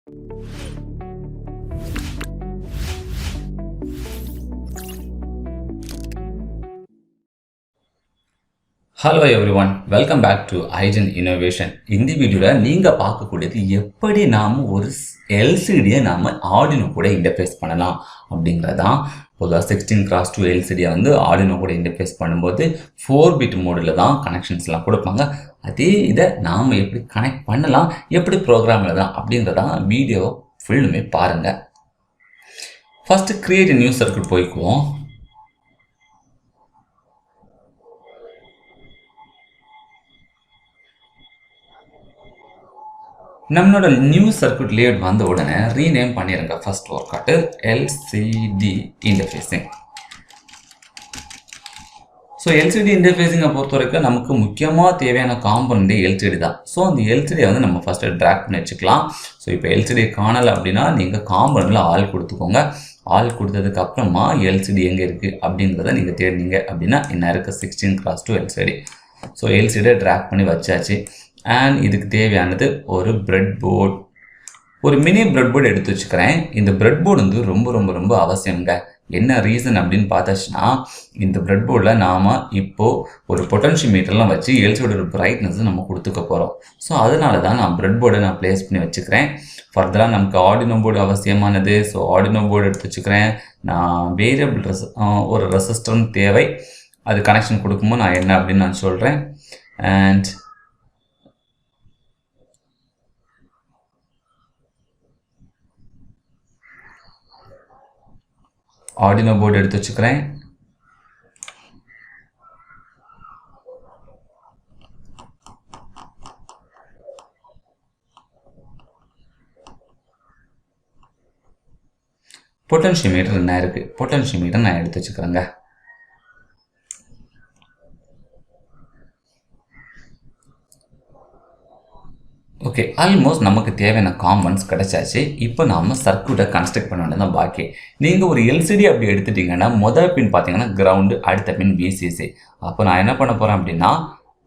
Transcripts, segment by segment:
Hello everyone, welcome back to Hygiene Innovation. இந்த வீடியோல நீங்க பார்க்கக்கூடியது எப்படி நாம ஒரு LCD நாம Arduino கூட இன்டர்ஃபேஸ் பண்ணலாம் அப்படிங்கறதான். பொதுவா 16x2 LCD வந்து Arduino கூட இன்டர்ஃபேஸ் பண்ணும்போது 4-bit மோட்ல தான் கனெக்ஷன்ஸ்லாம் கொடுப்பாங்க. அதே இதை நாம எப்படி கனெக்ட் பண்ணலாம், எப்படி ப்ரோக்ராம் எழுதலாம் அப்படிங்கறதான் வீடியோ ஃபுல்லுமே பாருங்க. First create a new circuit போய்க்குவோம். நம்மளோட நியூ சர்க்யூட் லேஅவுட் வந்த உடனே ரீநேம் பண்ணிருங்க. First work out LCD interfacing. So LCD இன்டர்ஃபேசிங்கை பொறுத்த வரைக்கும் நமக்கு முக்கியமாக தேவையான காம்பனண்ட் LCD தான். ஸோ அந்த LCDயை வந்து நம்ம ஃபர்ஸ்ட் ட்ராக் பண்ணி வச்சுக்கலாம். ஸோ இப்போ LCD காணலை அப்படின்னா நீங்கள் காம்பனண்ட்ல ஆள் கொடுத்துக்கோங்க. ஆள் கொடுத்ததுக்கு அப்புறமா LCD எங்கே இருக்குது அப்படிங்கிறத நீங்கள் தேடினீங்க அப்படின்னா என்ன இருக்குது 16x2 LCD. ஸோ LCDயை ட்ராக் பண்ணி வச்சாச்சு. அண்ட் இதுக்கு தேவையானது ஒரு பிரெட் போர்டு, ஒரு மினி பிரெட் போர்டு எடுத்து வச்சுக்கிறேன். இந்த பிரெட் போர்டு வந்து ரொம்ப ரொம்ப ரொம்ப அவசியங்க. என்ன ரீசன் அப்படின்னு பார்த்தாச்சுன்னா, இந்த பிரெட் போர்டில் நாம் இப்போது ஒரு பொட்டன்ஷியோமீட்டர்லாம் வச்சு எல்சிடியோட ஒரு பிரைட்னஸ் நம்ம கொடுத்துக்க போகிறோம். ஸோ அதனால தான் நான் பிரெட் போர்டை நான் ப்ளேஸ் பண்ணி வச்சுக்கிறேன். ஃபர்தராக நமக்கு ஆர்டினோ போர்டு அவசியமானது. ஸோ ஆர்டினோ போர்டு எடுத்து வச்சுக்கிறேன். நான் வேரியபிள் ஒரு ரெசிஸ்டரும் தேவை. அது கனெக்ஷன் கொடுக்கும்போது நான் என்ன அப்படின்னு நான் சொல்கிறேன். அண்ட் ஆர்டினோ போர்டு எடுத்து வச்சுக்கிறேன். பொட்டன்ஷியோமீட்டர் என்ன இருக்கு, பொட்டன்ஷியோமீட்டர் நான் எடுத்து வச்சுக்கிறேங்க. ஓகே, ஆல்மோஸ்ட் நமக்கு தேவையான காம்பனன்ட்ஸ் கிடைச்சாச்சு. இப்போ நாம சர்க்யூட்டை கன்ஸ்ட்ரக்ட் பண்ண வேண்டியது தான் பாக்கி. நீங்கள் ஒரு LCD அப்படி எடுத்துட்டீங்கன்னா முதல் பின் பார்த்தீங்கன்னா கிரவுண்டு, அடுத்த பின் VCC. அப்போ நான் என்ன பண்ண போகிறேன் அப்படின்னா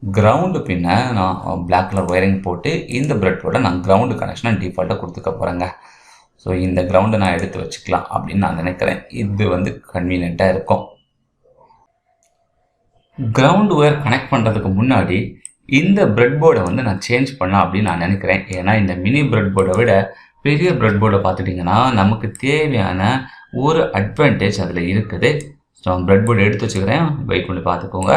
கிரவுண்டு பின்னை நான் பிளாக் கலர் ஒயரிங் போட்டு இந்த பிரெட்டோட நான் கிரவுண்டு கனெக்ஷனை டிஃபால்ட்டாக கொடுத்துக்க போகிறேங்க. ஸோ இந்த கிரவுண்டை நான் எடுத்து வச்சுக்கலாம் அப்படின்னு நான் நினைக்கிறேன். இது வந்து கன்வீனியண்ட்டாக இருக்கும். கிரவுண்டு ஒயர் கனெக்ட் பண்ணுறதுக்கு முன்னாடி இந்த பிரெட் போர்டை வந்து நான் சேஞ்ச் பண்ணலாம் அப்படின்னு நான் நினைக்கிறேன். ஏன்னா இந்த மினி பிரெட் போர்டை விட பெரிய பிரெட் போர்டை பார்த்துட்டிங்கன்னா நமக்கு தேவையான ஒரு அட்வான்டேஜ் அதில் இருக்குது. ஸோ நான் பிரெட் போர்டு எடுத்து வச்சுக்கிறேன். வெயிட் பண்ணி பார்த்துக்கோங்க.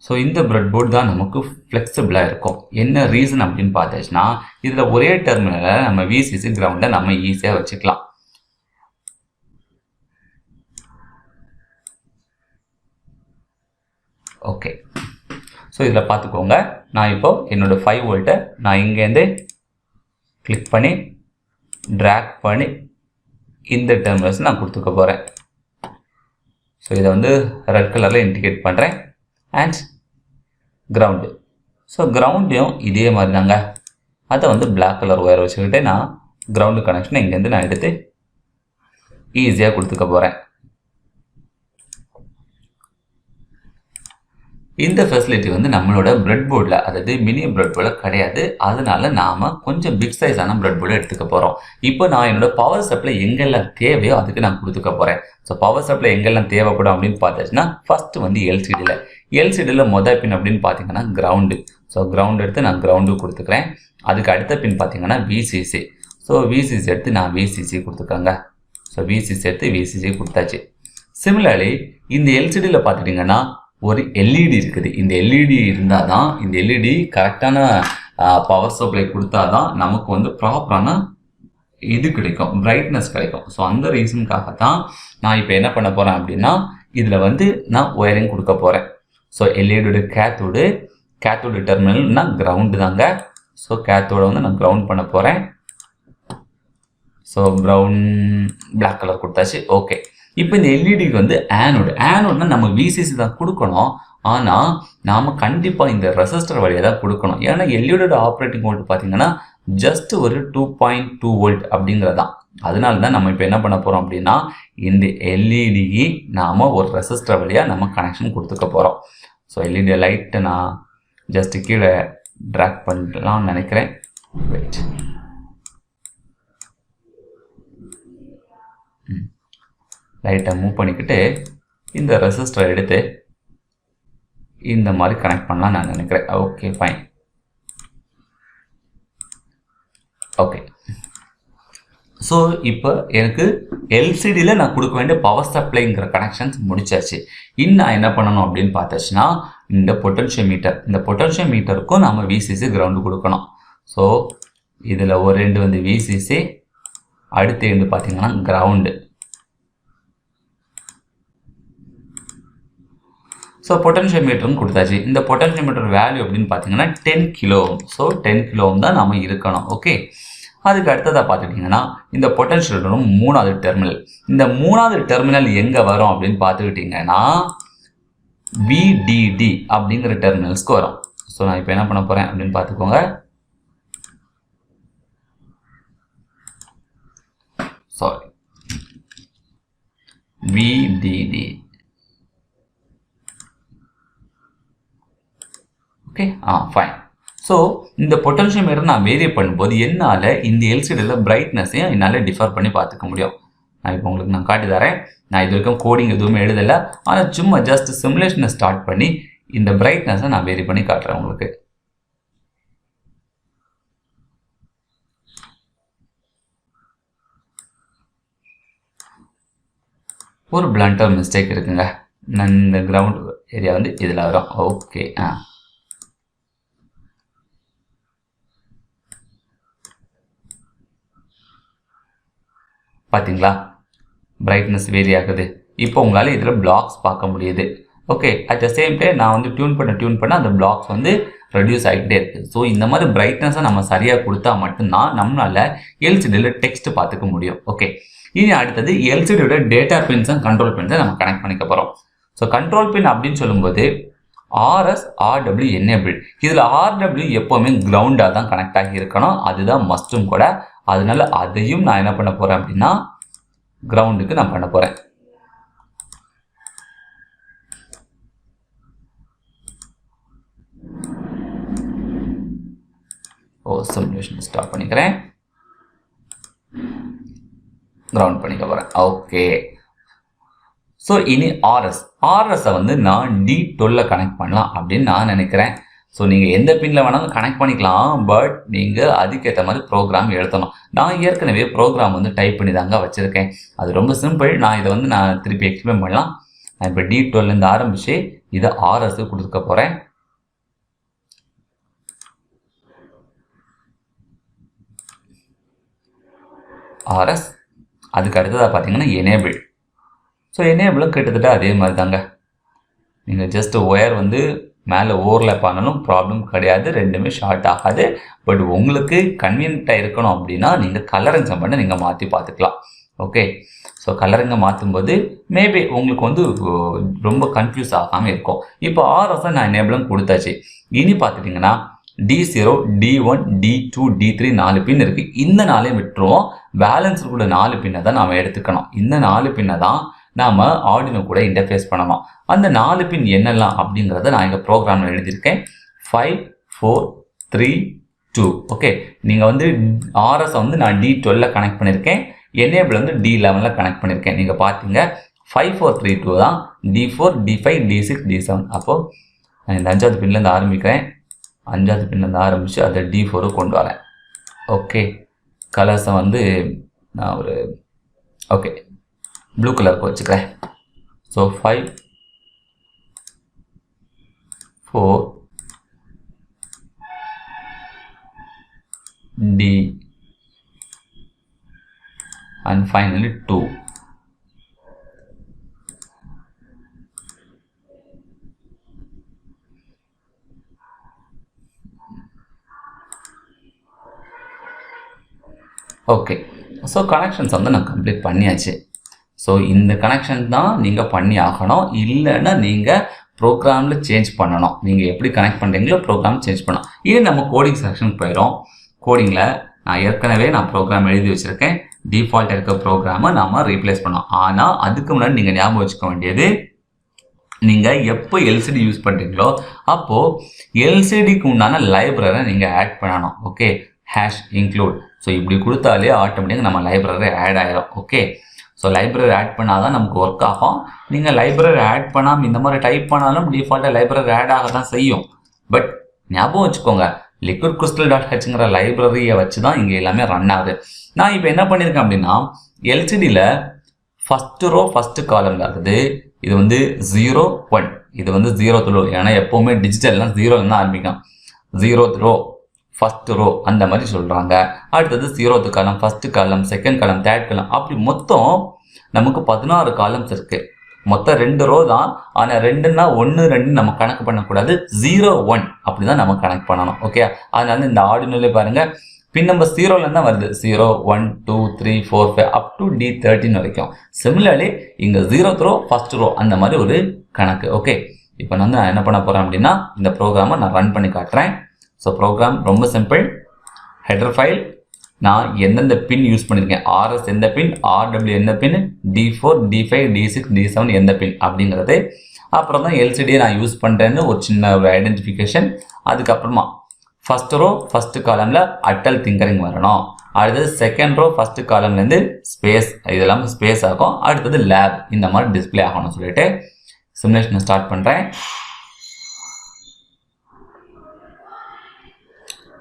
ஸோ இந்த பிரெட் போர்டு தான் நமக்கு ஃப்ளெக்சிபிளாக இருக்கும். என்ன ரீசன் அப்படின்னு பார்த்தாச்சுன்னா இதில் ஒரே டெர்மினலில் நம்ம VCC கிரவுண்டை நம்ம ஈஸியாக வச்சுக்கலாம். ஓகே, ஸோ இதில் பார்த்துக்கோங்க. நான் இப்போ என்னோட 5 வோல்ட்டை நான் இங்கேருந்து கிளிக் பண்ணி ட்ராக் பண்ணி இந்த டெர்மினல்ஸ் நான் கொடுத்துக்க போகிறேன். ஸோ இதை வந்து ரெட் கலரில் இண்டிகேட் பண்ணுறேன். அண்ட் கிரவுண்டு, ஸோ கிரவுண்டையும் இதே மாதிரி தாங்க. அதை வந்து பிளாக் கலர் ஒயர் வச்சுக்கிட்டு நான் கிரவுண்டு கனெக்ஷனை இங்கேருந்து நான் எடுத்து ஈஸியாக கொடுத்துக்க போகிறேன். இந்த ஃபெசிலிட்டி வந்து நம்மளோட பிரெட் போர்டில், அதாவது மினி பிரெட் போர்டில் கிடையாது. அதனால நாம் கொஞ்சம் பிக் சைஸான பிரெட் போர்டை எடுத்துக்க போகிறோம். இப்போ நான் என்னோட பவர் சப்ளை எங்கெல்லாம் தேவையோ அதுக்கு நான் கொடுத்துக்க போகிறேன். ஸோ பவர் சப்ளை எங்கெல்லாம் தேவைப்படும் அப்படின்னு பார்த்தாச்சுன்னா ஃபர்ஸ்ட் வந்து LCDயில் மொதல் பின் அப்படின்னு பார்த்தீங்கன்னா கிரவுண்டு. ஸோ கிரவுண்டு எடுத்து நான் கிரவுண்டு கொடுத்துக்கிறேன். அதுக்கு அடுத்த பின் பார்த்தீங்கன்னா VCC. ஸோ VCC எடுத்து நான் VCC கொடுத்துக்கோங்க. ஸோ VCC எடுத்து VCC கொடுத்தாச்சு. சிமிலர்லி இந்த LCDயில் பார்த்துட்டிங்கன்னா ஒரு LED இருக்குது. இந்த LED இருந்தால் தான், இந்த LED கரெக்டான பவர் சப்ளை கொடுத்தா தான் நமக்கு வந்து ப்ராப்பரான இது கிடைக்கும், பிரைட்னஸ் கிடைக்கும். ஸோ அந்த ரீசனுக்காக தான் நான் இப்போ என்ன பண்ண போகிறேன் அப்படின்னா இதில் வந்து நான் ஒயரிங் கொடுக்க போகிறேன். ஸோ LEDயோட கேத்தோட டெர்மினல்னா கிரவுண்டு தாங்க. ஸோ கேத்தோட வந்து நான் கிரவுண்ட் பண்ண போகிறேன். ஸோ ப்ரௌன் பிளாக் கலர் கொடுத்தாச்சு. ஓகே, இப்போ இந்த எல்இடிக்கு வந்து ஆனோட்னா நம்ம VCC தான் கொடுக்கணும். ஆனால் நாம் கண்டிப்பாக இந்த ரெசிஸ்டர் வழியாக தான் கொடுக்கணும். ஏன்னா எல்இடியோட ஆப்ரேட்டிங் வோல்ட் பார்த்தீங்கன்னா ஜஸ்ட் ஒரு 2.2 வோல்ட் அப்படிங்கிறதான். அதனால தான் நம்ம இப்போ என்ன பண்ண போகிறோம் அப்படின்னா இந்த எல்இடிக்கு நாம் ஒரு ரெசிஸ்டர் வழியாக நம்ம கனெக்ஷன் கொடுத்துக்க போகிறோம். ஸோ எல்இடி லைட்டை நான் ஜஸ்ட் கீழே ட்ராக் பண்ணலாம்னு நினைக்கிறேன். வெயிட், லைட்டை மூவ் பண்ணிக்கிட்டு இந்த ரெசிஸ்டரை எடுத்து இந்த மாதிரி கனெக்ட் பண்ணலாம் நான் நினைக்கிறேன். Okay fine. ஓகே, ஸோ இப்போ எனக்கு எல்சிடியில் நான் கொடுக்க வேண்டிய பவர் சப்ளைங்கிற கனெக்ஷன்ஸ் முடிச்சாச்சு. இன்னும் என்ன பண்ணணும் அப்படின்னு பார்த்தாச்சுன்னா இந்த பொட்டன்ஷியல் மீட்டருக்கும் நம்ம விசிசி கிரவுண்டு கொடுக்கணும். ஸோ இதில் ஒரு ரெண்டு வந்து விசிசி, அடுத்த ரெண்டு பார்த்தீங்கன்னா கிரவுண்டு. ஸோ பொட்டன்ஷியல் மீட்டரும் கொடுத்தாச்சு. இந்த பொட்டன்ஷியல் மீட்டர் வேல்யூ அப்படின்னு பார்த்தீங்கன்னா 10 kilo ohm. So 10 kilo ohm தான் நம்ம இருக்கணும். ஓகே, அதுக்கு அடுத்ததாக பார்த்துக்கிட்டிங்கன்னா இந்த பொட்டன்ஷியல் மீட்டரும் 3வது டெர்மினல். இந்த 3வது டெர்மினல் எங்கே வரும் அப்படின்னு பார்த்துக்கிட்டிங்கன்னா விடிடி அப்படிங்கிற டெர்மினல்ஸ்க்கு வரும். ஸோ நான் இப்போ என்ன பண்ண போகிறேன் அப்படின்னு பார்த்துக்கோங்க. Sorry, VDD. Okay, fine. So இந்த பொட்டன்ஷியல் மீட்டர் நான் வேரி பண்ணும்போது என்னால் இந்த எல்சிடியில் பிரைட்னஸையும் என்னால் டிஃபர் பண்ணி பார்த்துக்க முடியும். நான் இப்போ உங்களுக்கு நான் காட்டி தரேன். நான் இது வரைக்கும் கோடிங் எதுவுமே எழுதலை, ஆனால் சும்மா ஜஸ்ட் சிமுலேஷனை ஸ்டார்ட் பண்ணி இந்த பிரைட்னஸை நான் வேரி பண்ணி காட்டுறேன் உங்களுக்கு. ஒரு பிளண்டர் மிஸ்டேக் இருக்குங்க. நான் இந்த கிரவுண்ட் ஏரியா வந்து இதில் வரும். ஓகே, பார்த்தீங்களா பிரைட்னஸ் வேரி ஆகுது. இப்போ உங்களால் இதில் பிளாக்ஸ் பார்க்க முடியுது. Okay, at the same time நான் வந்து டியூன் பண்ண அந்த பிளாக்ஸ் வந்து ரெடியூஸ் ஆகிக்கிட்டே இருக்குது. ஸோ இந்த மாதிரி பிரைட்னஸை நம்ம சரியாக கொடுத்தா மட்டும்தான் நம்மளால் எல்சிடியில் டெக்ஸ்ட் பார்த்துக்க முடியும். ஓகே, இனி அடுத்தது எல்சிடியோட டேட்டா பின்ஸ் அண்ட் கண்ட்ரோல் பின்ஸை நம்ம கனெக்ட் பண்ணிக்க போகிறோம். ஸோ கண்ட்ரோல் பின் அப்படின்னு சொல்லும்போது ஆர்எஸ் ஆர்டபிள்யூ எனேபிள். இதில் ஆர்டபிள்யூ எப்போவுமே கிரவுண்டாக தான் கனெக்ட் ஆகி இருக்கணும், அதுதான் மஸ்ட்டும் கூட. அதனால அதையும் நான் என்ன பண்ண போகிறேன் அப்படின்னா கிரவுண்டுக்கு நான் பண்ண போகிறேன். சிமுலேஷன் ஸ்டார்ட் பண்ணிக்கிறேன், கிரவுண்ட் பண்ணிக்க போகிறேன். ஓகே, ஸோ இனி ஆர்எஸை வந்து நான் D12 கனெக்ட் பண்ணலாம் அப்படின்னு நான் நினைக்கிறேன். ஸோ நீங்கள் எந்த பின்னில் வேணாலும் கனெக்ட் பண்ணிக்கலாம், பட் நீங்கள் அதுக்கேற்ற மாதிரி ப்ரோக்ராம் எழுதணும். நான் ஏற்கனவே ப்ரோக்ராம் வந்து டைப் பண்ணி தாங்க வச்சுருக்கேன். அது ரொம்ப சிம்பிள். நான் இதை வந்து நான் திருப்பி எக்ஸ்பிளைன் பண்ணலாம். நான் இப்போ D12 ஆரம்பித்து இதை ஆர்எஸ் கொடுக்க போகிறேன். ஆர்எஸ், அதுக்கு அடுத்ததாக பார்த்தீங்கன்னா எனேபிள். ஸோ எனேபிளும் கிட்டத்தட்ட அதே மாதிரி தாங்க. நீங்கள் ஜஸ்ட் ஒயர் வந்து மேலே ஓவர்லேப் ஆனாலும் ப்ராப்ளம் கிடையாது, ரெண்டுமே ஷார்ட் ஆகாது. பட் உங்களுக்கு கன்வீனியண்ட்டாக இருக்கணும் அப்படின்னா நீங்கள் கலரிங்கை மட்டும் நீங்கள் மாற்றி பார்த்துக்கலாம். ஓகே, ஸோ கலரிங்கை மாற்றும்போது மேபி உங்களுக்கு வந்து ரொம்ப கன்ஃபியூஸ் ஆகாமல் இருக்கும். இப்போ ஆர்எஸை நான் எனேபிளும் கொடுத்தாச்சு. இனி பார்த்துட்டிங்கன்னா D0, D1, D2, D3 4 பின் இருக்குது. இந்த 4 விட்டுருவோம். பேலன்ஸ் கூட 4 பின்னை தான் நாம் எடுத்துக்கணும். இந்த 4 பின்னை தான் நாம் ஆர்டினோ கூட இன்டர்ஃபேஸ் பண்ணணும். அந்த 4 பின் என்னெல்லாம் அப்படிங்கிறத நான் எங்கள் ப்ரோக்ராமில் எழுதியிருக்கேன். 5, 4, 3, 2. ஓகே, நீங்கள் வந்து ஆர்எஸை வந்து நான் D12 கனெக்ட் பண்ணியிருக்கேன், எனேபிள் வந்து D11 கனெக்ட் பண்ணியிருக்கேன். நீங்கள் பார்த்தீங்க 5, 4, 3, 2 தான் D4, D5, D6, D7. அப்போது நான் இந்த 5வது பின்லேருந்து ஆரம்பிக்கிறேன். 5வது பின்லேருந்து ஆரம்பித்து அதை D4 கொண்டு வரேன். ஓகே, கலர்ஸை வந்து நான் ஒரு ஓகே ப்ளூ கலருக்கு வச்சுக்கிறேன். So 5, 4, D and finally 2. Okay, so connections வந்து நான் கம்ப்ளீட் பண்ணியாச்சு. ஸோ இந்த கனெக்ஷன் தான் நீங்கள் பண்ணி ஆகணும், இல்லைன்னா நீங்கள் ப்ரோக்ராமில் சேஞ்ச் பண்ணணும். நீங்கள் எப்படி கனெக்ட் பண்ணுறீங்களோ ப்ரோக்ராம் சேஞ்ச் பண்ணணும். இது நம்ம கோடிங் செக்ஷனுக்கு போயிடும். கோடிங்கில் நான் ஏற்கனவே ப்ரோக்ராம் எழுதி வச்சுருக்கேன். டிஃபால்ட் இருக்க ப்ரோக்ராமை நாம் ரீப்ளேஸ் பண்ணோம். ஆனால் அதுக்கு முன்னாடி நீங்கள் ஞாபகம் வச்சுக்க வேண்டியது நீங்கள் எப்போ எல்சிடி யூஸ் பண்ணுறீங்களோ அப்போது எல்சிடிக்கு உண்டான லைப்ரரி நீங்கள் ஆட் பண்ணணும். Okay, hash include. ஸோ இப்படி கொடுத்தாலே ஆட்டோமேட்டிக்காக நம்ம லைப்ரரி ஆட் ஆயிரும். ஓகே, ஸோ லைப்ரரி ஆட் பண்ணால் தான் நமக்கு ஒர்க் ஆகும். நீங்கள் லைப்ரரி ஆட் பண்ணாமல் இந்த மாதிரி டைப் பண்ணாலும் டிஃபால்ட்டாக லைப்ரரி ஆட் ஆக தான் செய்யும். பட் ஞாபகம் வச்சுக்கோங்க, லிக்விட் கிறிஸ்டல் டாட் ஹெச்ங்கிற லைப்ரரியை வச்சு தான் இங்கே எல்லாமே ரன் ஆகுது. நான் இப்போ என்ன பண்ணியிருக்கேன் அப்படின்னா, எல்சிடியில் ஃபஸ்ட்டு ரோ ஃபஸ்ட்டு காலமில் இருக்குது. இது வந்து 0 1, இது வந்து 0th ரோ. ஏன்னா எப்போவுமே டிஜிட்டல்லாம் 0ல தான் ஆரம்பிக்கும். 0th ரோ ஃபஸ்ட்டு ரோ அந்த மாதிரி சொல்கிறாங்க. அடுத்தது 0th காலம், ஃபஸ்ட்டு காலம், செகண்ட் காலம், தேர்ட் காலம், அப்படி மொத்தம் நமக்கு 16 காலம்ஸ் இருக்குது. மொத்தம் 2 ரோ தான். ஆனால் 2ன்னா 1 2 நம்ம கணக்கு பண்ணக்கூடாது. 0 1 அப்படி தான் நம்ம கணக்கு பண்ணணும். ஓகே, அதனால இந்த ஆர்டினலே பாருங்கள், பின் நம்பர் 0லேருந்து தான் வருது. 0 1 2 3 4 5 அப் டு D13 வரைக்கும். சிமிலர்லி இங்கே 0th ரோ ஃபஸ்ட் ரோ அந்த மாதிரி ஒரு கணக்கு. ஓகே, இப்போ நான் என்ன பண்ண போகிறேன் அப்படின்னா, இந்த ப்ரோக்ராமை நான் ரன் பண்ணி காட்டுறேன். ஸோ ப்ரோக்ராம் ரொம்ப சிம்பிள். ஹெடர் ஃபைல், நான் எந்தெந்த பின் யூஸ் பண்ணியிருக்கேன், ஆர்எஸ் எந்த பின், ஆர்டபிள்யூ எந்த பின், D4 D5 D6 D7 எந்த பின் அப்படிங்கிறது. அப்புறம் தான் எல்சிடியை நான் யூஸ் பண்ணுறேன்னு ஒரு சின்ன ஒரு ஐடென்டிஃபிகேஷன். அதுக்கப்புறமா ஃபஸ்ட் ரோ ஃபஸ்ட்டு காலமில் அட்டல் திங்கரிங் வரணும். அடுத்தது செகண்ட் ரோ ஃபஸ்ட்டு காலம்லேருந்து ஸ்பேஸ், இதெல்லாம் ஸ்பேஸ் ஆகும். அடுத்தது லேப் இந்த மாதிரி டிஸ்பிளே ஆகணும்னு சொல்லிட்டு சிமுலேஷனை ஸ்டார்ட் பண்ணுறேன்.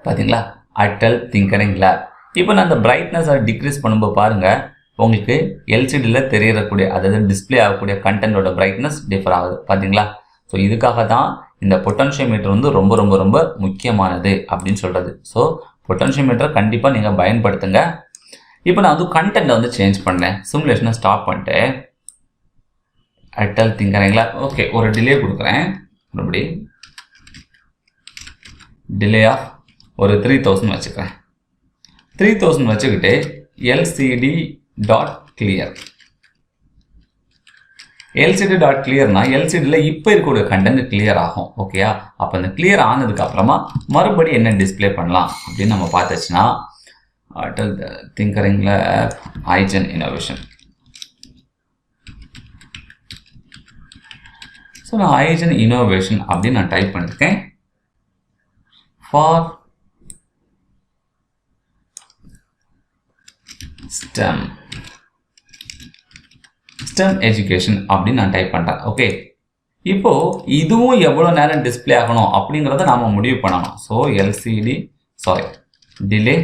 பார்த்தீங்களா, அட்டல் திங்கரிங் லேப். இப்போ நான் அந்த பிரைட்னஸை டிக்ரீஸ் பண்ணும்போது பாருங்கள், உங்களுக்கு எல்சிடியில் தெரியக்கூடிய, அதாவது டிஸ்பிளே ஆகக்கூடிய கண்டென்ட்டோட பிரைட்னஸ் டிஃபர் ஆகுது. பார்த்தீங்களா, ஸோ இதுக்காக தான் இந்த பொட்டன்ஷியோமீட்டர் வந்து ரொம்ப ரொம்ப ரொம்ப முக்கியமானது அப்படின்னு சொல்கிறது. ஸோ பொட்டன்ஷியோமீட்டரை கண்டிப்பாக நீங்கள் பயன்படுத்துங்க. இப்போ நான் வந்து கண்டென்ட்டை வந்து சேஞ்ச் பண்ணேன். சிமுலேஷனை ஸ்டாப் பண்ணிட்டு அட்டல் திங்கரிங் லேப். ஓகே, ஒரு டிலே கொடுக்குறேன். மறுபடி டிலே ஆஃப் ஒரு 3000 வச்சுக்கிறேன். 3000 வச்சுக்கிட்டு LCD dot clear. LCD dot கிளியர்னா எல்சிடியில் இப்போ இருக்கக்கூடிய கண்டென்ட் கிளியர் ஆகும். ஓகேயா, அப்போ அந்த கிளியர் ஆனதுக்கு அப்புறமா மறுபடியும் என்ன டிஸ்பிளே பண்ணலாம் அப்படின்னு நம்ம பார்த்துச்சுன்னா, அட்டல் திங்கரிங் லேப் ஐஜன் இன்னோவேஷன். ஸோ நான் ஐஜன் இன்னோவேஷன் அப்படின்னு நான் டைப் பண்ணியிருக்கேன். ஃபார் STEM எஜுகேஷன் அப்படின்னு நான் டைப் பண்ணுறேன். ஓகே, இப்போ இதுவும் எவ்வளோ நேரம் டிஸ்பிளே ஆகணும் அப்படிங்கிறத நாம் முடிவு பண்ணணும். ஸோ டிலே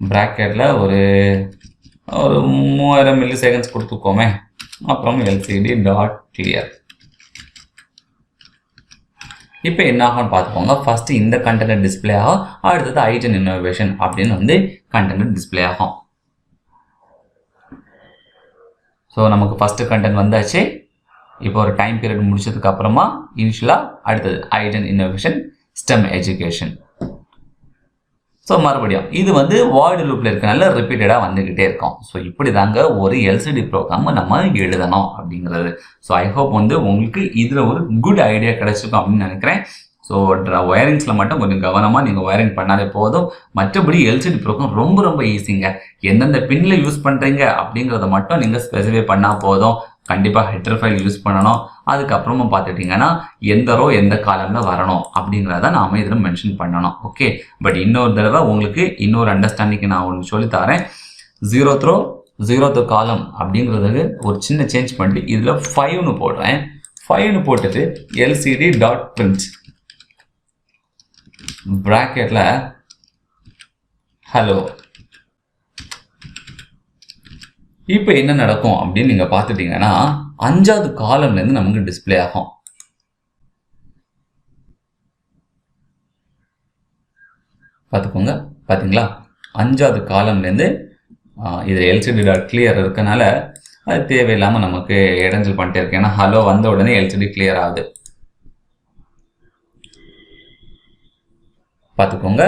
ப்ராக்கெட்டில் ஒரு 3000 மில்லி செகண்ட்ஸ் கொடுத்துக்கோமே. அப்புறம் எல்சிடி டாட் கிளியர். இப்போ என்ன ஆகும்னு பார்த்துக்கோங்க. ஃபஸ்ட்டு இந்த கண்டென்ட் டிஸ்பிளே ஆகும். அடுத்தது ஐஜன் இன்னோவேஷன் அப்படின்னு வந்து கண்டென்ட் டிஸ்பிளே ஆகும். ஸோ நமக்கு ஃபஸ்ட்டு கண்டென்ட் வந்தாச்சு. இப்போ ஒரு டைம் பீரியட் முடிச்சதுக்கு அப்புறமா இனிஷியலாக அடுத்தது eigen innovation STEM education. So மறுபடியும் இது வந்து வாய்டு லூப்பில் இருக்கனால ரிப்பீட்டடாக வந்துக்கிட்டே இருக்கும். ஸோ இப்படி தாங்க ஒரு எல்சிடி ப்ரோக்ராமை நம்ம எழுதணும் அப்படிங்கிறது. ஸோ ஐ ஹோப் வந்து உங்களுக்கு இதில் ஒரு குட் ஐடியா கிடைச்சிருக்கும் அப்படின்னு நினைக்கிறேன். ஸோ ஒயரிங்ஸில் மட்டும் கொஞ்சம் கவனமாக நீங்கள் ஒயரிங் பண்ணாலே போதும். மற்றபடி எல்சிடி ப்ரோக்ராம் ரொம்ப ரொம்ப ஈஸிங்க. எந்தெந்த பின்னில் யூஸ் பண்ணுறீங்க அப்படிங்கிறத மட்டும் நீங்கள் ஸ்பெசிஃபை பண்ணால் போதும். கண்டிப்பாக ஹெடர் ஃபைல் யூஸ் பண்ணணும். அதுக்கப்புறமா பார்த்துட்டிங்கன்னா எந்த ரோ எந்த காலமில் வரணும் அப்படிங்கிறத நாம் இதில் மென்ஷன் பண்ணணும். ஓகே, பட் இன்னொரு தடவை உங்களுக்கு இன்னொரு அண்டர்ஸ்டாண்டிங்கு நான் ஒன்று சொல்லித்தரேன். 0th ரோ 0th காலம் அப்படிங்கிறதுக்கு ஒரு சின்ன சேஞ்ச் பண்ணிட்டு இதில் 5ன்னு போடுறேன். 5ன்னு போட்டுட்டு எல்சிடி டாட் பிரிண்ட் ப்ராக்கெட்டில் ஹலோ. இப்போ என்ன நடக்கும் அப்படின்னு நீங்கள் பார்த்துட்டீங்கன்னா 5வது காலம்லேருந்து நமக்கு டிஸ்பிளே ஆகும். பார்த்துக்கோங்க, பார்த்தீங்களா, 5வது காலம்லேருந்து இது எல்சிடி டாட் கிளியர் இருக்கனால அது தேவையில்லாமல் நமக்கு இடைஞ்சல் பண்ணிட்டே இருக்கு. ஏன்னா ஹலோ வந்த உடனே எல்சிடி கிளியர் ஆகுது. பார்த்துக்கோங்க,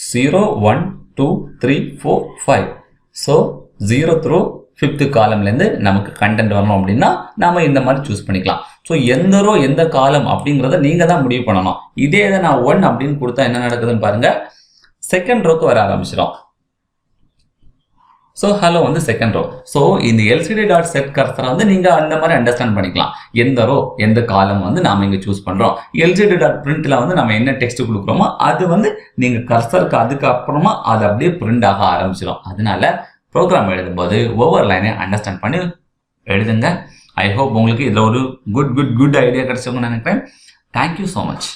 0 1 2 3 4 5. ஸோ 0th ரோ 5th காலம்லேருந்து நமக்கு கண்டென்ட் வரணும் அப்படின்னா நாம் இந்த மாதிரி சூஸ் பண்ணிக்கலாம். ஸோ எந்த ரோ எந்த காலம் அப்படிங்கிறத நீங்கள் தான் முடிவு பண்ணணும். இதே இதை நான் 1 அப்படின்னு கொடுத்தா என்ன நடக்குதுன்னு பாருங்கள், செகண்ட் ரோக்கு வர ஆரம்பிச்சிடும். ஸோ ஹலோ வந்து செகண்ட் ரோ. ஸோ இந்த எல்சிடி டாட் செட் கர்சரை வந்து நீங்கள் அந்த மாதிரி அண்டர்ஸ்டாண்ட் பண்ணிக்கலாம். எந்த ரோ எந்த காலம் வந்து நாம் இங்கே சூஸ் பண்ணுறோம். எல்சிடி டாட் பிரிண்ட்டில் வந்து நம்ம என்ன டெக்ஸ்ட் கொடுக்குறோமோ அது வந்து நீங்கள் கர்சருக்கு அதுக்கப்புறமா அது அப்படியே பிரிண்ட் ஆக ஆரம்பிச்சிடும். அதனால ப்ரோக்ராம் எழுதும்போது ஒவ்வொரு லைனையும் அண்டர்ஸ்டாண்ட் பண்ணி எழுதுங்க. ஐ ஹோப் உங்களுக்கு இதில் ஒரு குட் ஐடியா கிடைச்சவங்க நினைக்கிறேன். Thank you so much.